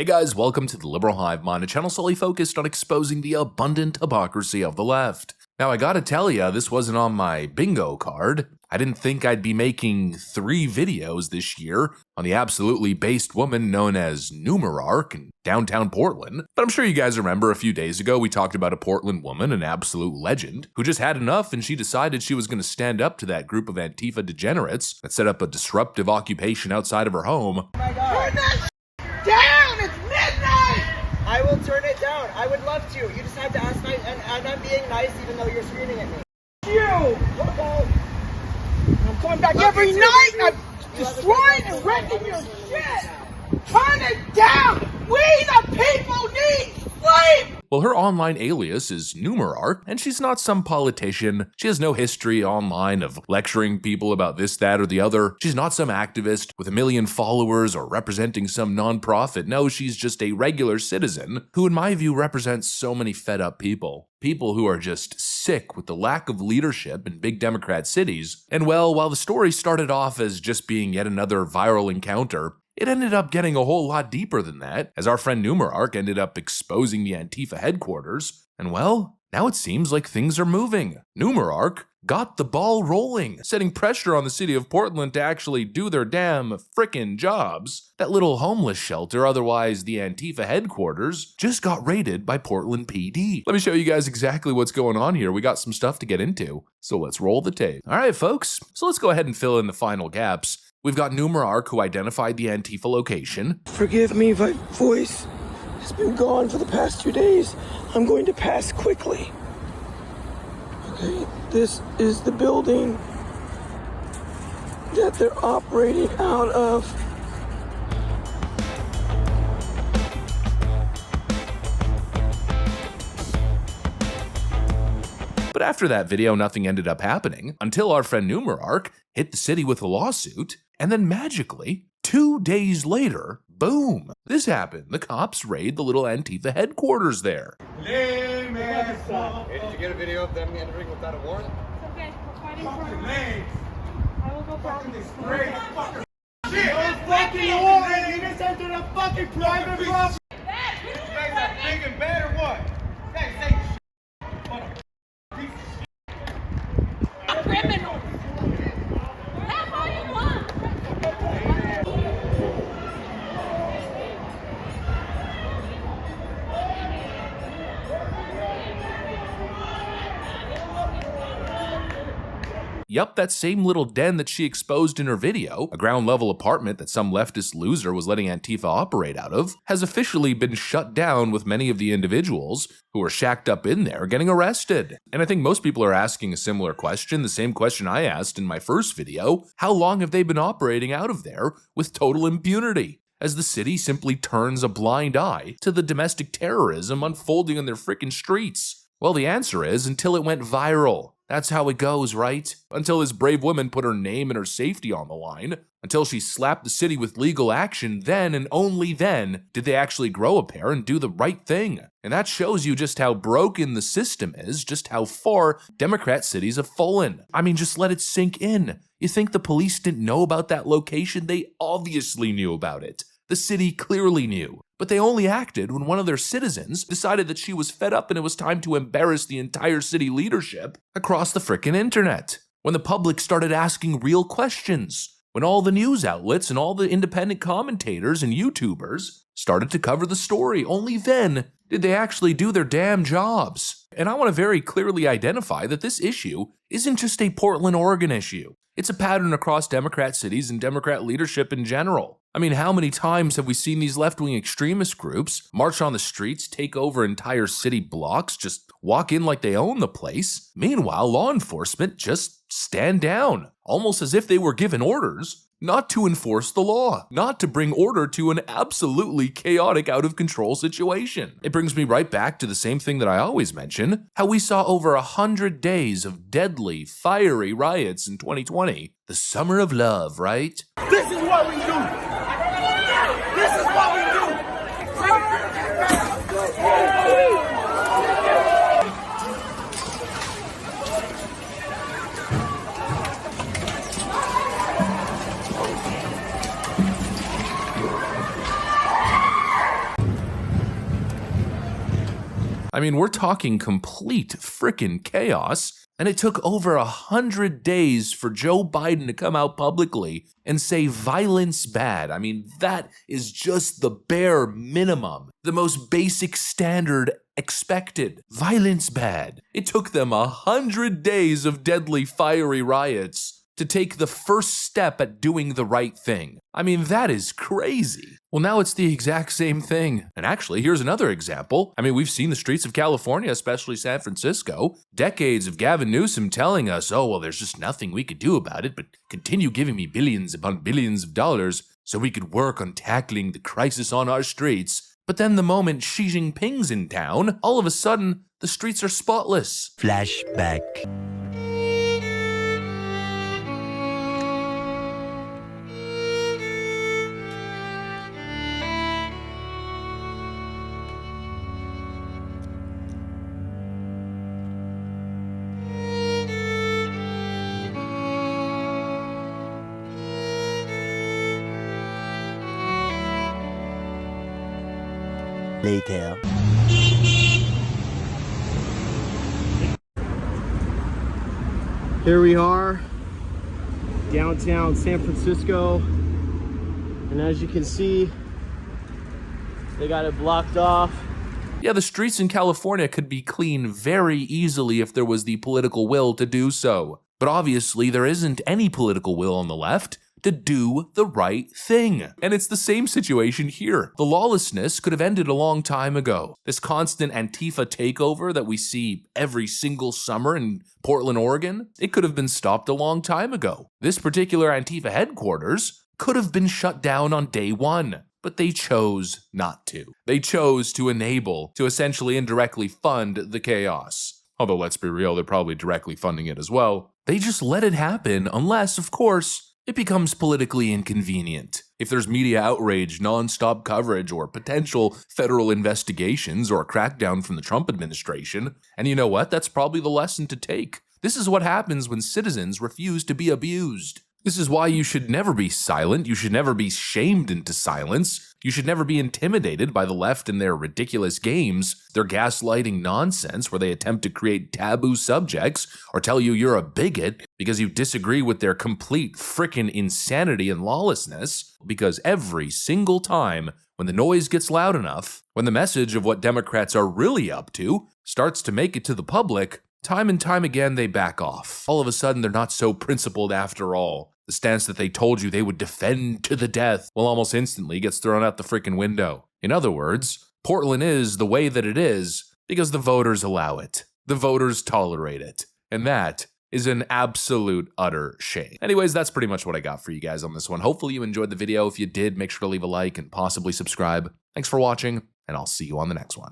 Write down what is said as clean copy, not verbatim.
Hey guys, welcome to the Liberal Hive Mind, a channel solely focused on exposing the abundant hypocrisy of the left. Now I gotta tell ya, this wasn't on my bingo card. I didn't think I'd be making 3 videos this year on the absolutely based woman known as Numerarch in downtown Portland. But I'm sure you guys remember a few days ago we talked about a Portland woman, an absolute legend, who just had enough and she decided she was going to stand up to that group of Antifa degenerates that set up a disruptive occupation outside of her home. Oh my God. Turn that down! It's midnight! I will turn it down. I would love to. You just have to ask me, and I'm being nice even though you're screaming at me. You! I'm coming back every night! I'm destroying and wrecking your shit! Turn it down! We the people need sleep! Well, her online alias is Numerarch, and she's not some politician. She has no history online of lecturing people about this, that, or the other. She's not some activist with 1 million followers or representing some nonprofit. No, she's just a regular citizen who, in my view, represents so many fed up people. People who are just sick with the lack of leadership in big Democrat cities. And well, while the story started off as just being yet another viral encounter, it ended up getting a whole lot deeper than that, as our friend Numerarch ended up exposing the Antifa headquarters, and well, now it seems like things are moving. Numerarch got the ball rolling, setting pressure on the city of Portland to actually do their damn frickin' jobs. That little homeless shelter, otherwise the Antifa headquarters, just got raided by Portland PD. Let me show you guys exactly what's going on here. We got some stuff to get into, so let's roll the tape. Alright folks, so let's go ahead and fill in the final gaps. We've got Numerarch, who identified the Antifa location. Forgive me, my voice has been gone for the past 2 days. I'm going to pass quickly. Okay, this is the building that they're operating out of. But after that video, nothing ended up happening until our friend Numerarch hit the city with a lawsuit, and then magically, 2 days later, boom, this happened. The cops raid the little Antifa headquarters there. Hey, did you get a video of them entering without a warrant? It's okay, we're fighting for it. I will go grab this. Shit! Fucking warrant! You just entered a fucking private property! You guys are big and bad or what? You guys say Criminal. That's all you want. Yup, that same little den that she exposed in her video, a ground-level apartment that some leftist loser was letting Antifa operate out of, has officially been shut down with many of the individuals who are shacked up in there getting arrested. And I think most people are asking a similar question, the same question I asked in my first video: how long have they been operating out of there with total impunity? As the city simply turns a blind eye to the domestic terrorism unfolding in their frickin' streets. Well, the answer is until it went viral. That's how it goes, right? Until this brave woman put her name and her safety on the line, until she slapped the city with legal action, then and only then did they actually grow a pair and do the right thing. And that shows you just how broken the system is, just how far Democrat cities have fallen. I mean, just let it sink in. You think the police didn't know about that location? They obviously knew about it. The city clearly knew. But they only acted when one of their citizens decided that she was fed up and it was time to embarrass the entire city leadership across the frickin' internet. When the public started asking real questions. When all the news outlets and all the independent commentators and YouTubers started to cover the story. Only then did they actually do their damn jobs. And I want to very clearly identify that this issue isn't just a Portland, Oregon issue. It's a pattern across Democrat cities and Democrat leadership in general. I mean, how many times have we seen these left-wing extremist groups march on the streets, take over entire city blocks, just walk in like they own the place? Meanwhile, law enforcement just stand down, almost as if they were given orders not to enforce the law, not to bring order to an absolutely chaotic, out-of-control situation. It brings me right back to the same thing that I always mention, how we saw over 100 days of deadly, fiery riots in 2020. The summer of love, right? This is what we do! This is what we do! mean, we're talking complete frickin' chaos. And it took over 100 days for Joe Biden to come out publicly and say violence bad. I mean, that is just the bare minimum, the most basic standard expected. Violence bad. It took them 100 days of deadly, fiery riots to take the first step at doing the right thing. I mean, that is crazy. Well, now it's the exact same thing. And actually, here's another example. I mean, we've seen the streets of California, especially San Francisco. Decades of Gavin Newsom telling us, oh, well, there's just nothing we could do about it, but continue giving me billions upon billions of dollars so we could work on tackling the crisis on our streets. But then the moment Xi Jinping's in town, all of a sudden, the streets are spotless. Flashback. Later. Here we are, downtown San Francisco, and as you can see, they got it blocked off. Yeah, the streets in California could be clean very easily if there was the political will to do so. But obviously, there isn't any political will on the left to do the right thing. And it's the same situation here. The lawlessness could have ended a long time ago. This constant Antifa takeover that we see every single summer in Portland, Oregon, it could have been stopped a long time ago. This particular Antifa headquarters could have been shut down on day one. But they chose not to. They chose to enable, to essentially indirectly fund the chaos. Although, let's be real, they're probably directly funding it as well. They just let it happen unless, of course, it becomes politically inconvenient. If there's media outrage, non-stop coverage, or potential federal investigations or a crackdown from the Trump administration, and you know what? That's probably the lesson to take. This is what happens when citizens refuse to be abused. This is why you should never be silent. You should never be shamed into silence. You should never be intimidated by the left and their ridiculous games, their gaslighting nonsense where they attempt to create taboo subjects or tell you you're a bigot because you disagree with their complete frickin' insanity and lawlessness. Because every single time when the noise gets loud enough, when the message of what Democrats are really up to starts to make it to the public, time and time again they back off. All of a sudden they're not so principled after all. The stance that they told you they would defend to the death, well, almost instantly gets thrown out the freaking window. In other words, Portland is the way that it is because the voters allow it. The voters tolerate it. And that is an absolute utter shame. Anyways, that's pretty much what I got for you guys on this one. Hopefully you enjoyed the video. If you did, make sure to leave a like and possibly subscribe. Thanks for watching, and I'll see you on the next one.